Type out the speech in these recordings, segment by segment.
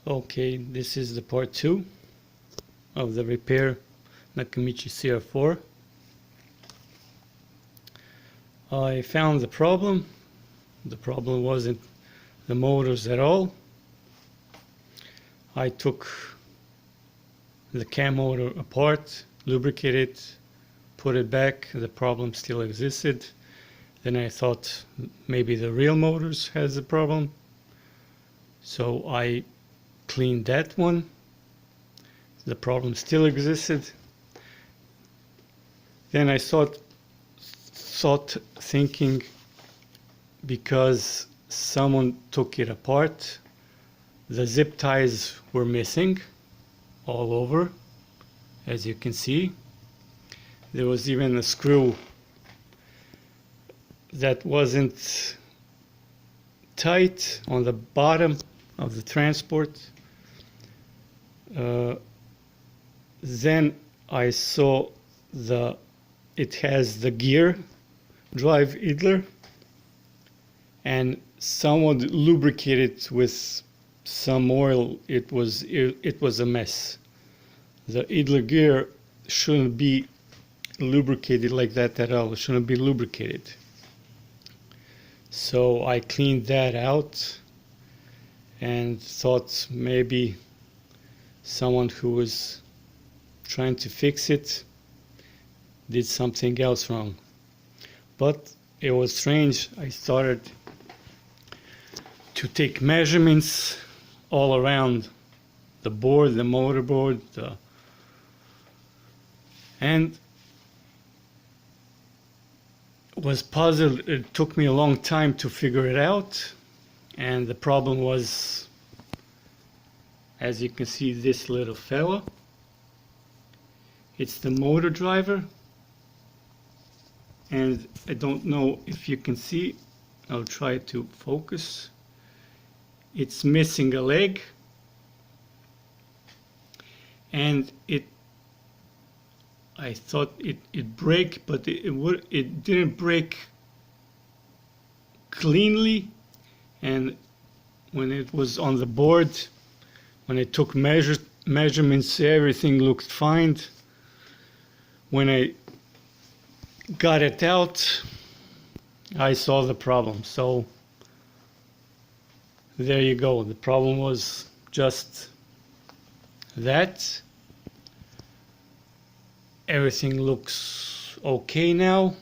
Okay, this is the part 2 of the repair Nakamichi CR4. I found the problem. The problem wasn't the motors at all. I took the cam motor apart, lubricated it, put it back. The problem still existed. Then I thought maybe the real motors has the problem. So I cleaned that one. The problem still existed. Then I thinking, because someone took it apart, the zip ties were missing all over, as you can see. There was even a screw that wasn't tight on the bottom of the transport. Then I saw it has the gear drive idler, and someone lubricated with some oil. It was a mess. The idler gear shouldn't be lubricated like that at all. It shouldn't be lubricated. So I cleaned that out and thought maybe someone who was trying to fix it did something else wrong. But it was strange. I started to take measurements all around the board, the motorboard, and was puzzled. It took me a long time to figure it out, and the problem was, as you can see, this little fella. It's the motor driver, and I don't know if you can see. I'll try to focus. It's missing a leg, and I thought it break, but it didn't break cleanly. And when it was on the board, when I took measurements, everything looked fine. When I got it out, I saw the problem. So there you go. The problem was just that. Everything looks okay now.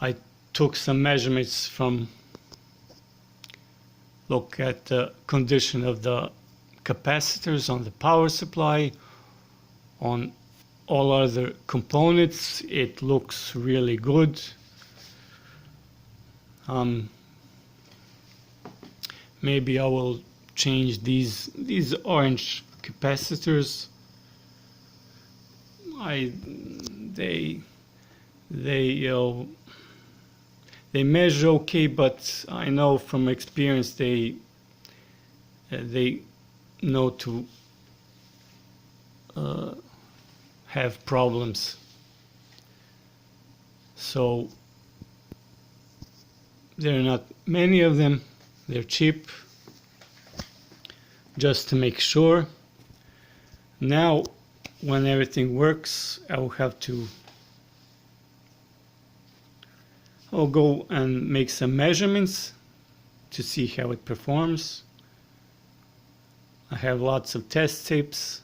I took some measurements from look at the condition of the capacitors on the power supply, on all other components. It looks really good. Maybe I will change these orange capacitors. They measure okay, but I know from experience they know to have problems. So there are not many of them. They're cheap, just to make sure. Now, when everything works, I'll go and make some measurements to see how it performs. I have lots of test tapes,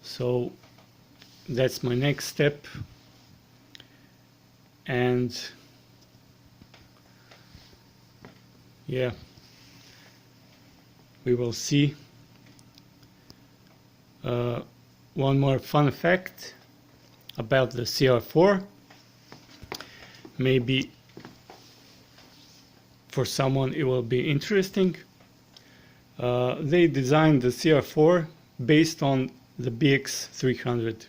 so that's my next step. And yeah, we will see. One more fun fact about the CR4. Maybe for someone it will be interesting. They designed the CR4 based on the BX300.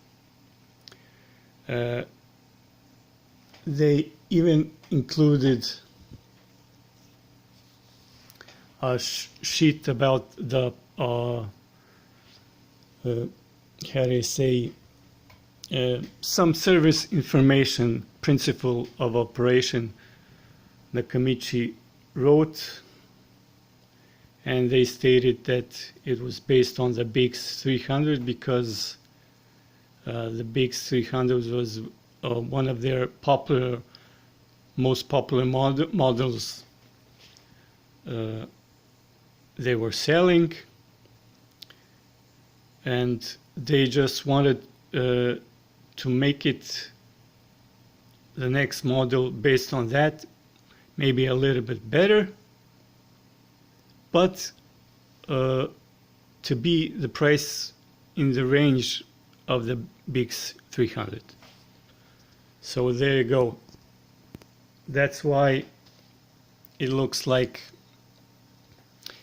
They even included a sheet about the how do you say, some service information, principle of operation Nakamichi wrote, and they stated that it was based on the BX 300 because the BX 300 was one of their most popular models they were selling, and they just wanted to make it the next model based on that, maybe a little bit better, but to be the price in the range of the BX 300. So there you go. That's why it looks like,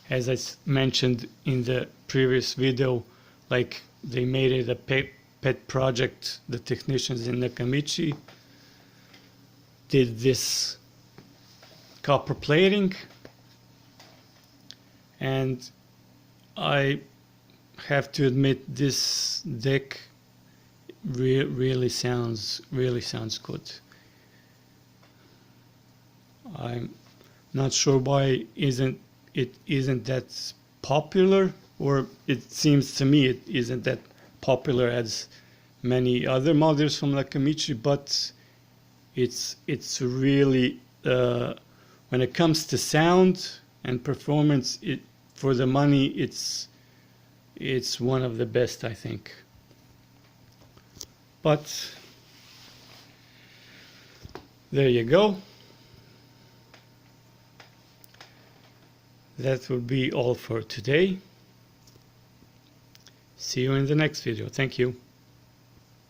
as I mentioned in the previous video, like they made it a pet project. The technicians in Nakamichi did this copper plating, and I have to admit this deck really sounds good. I'm not sure why it isn't that popular, or it seems to me it isn't that popular as many other models from Nakamichi, but it's really when it comes to sound and performance, for the money it's one of the best, I think. But there you go. That will be all for today. See you in the next video. Thank you.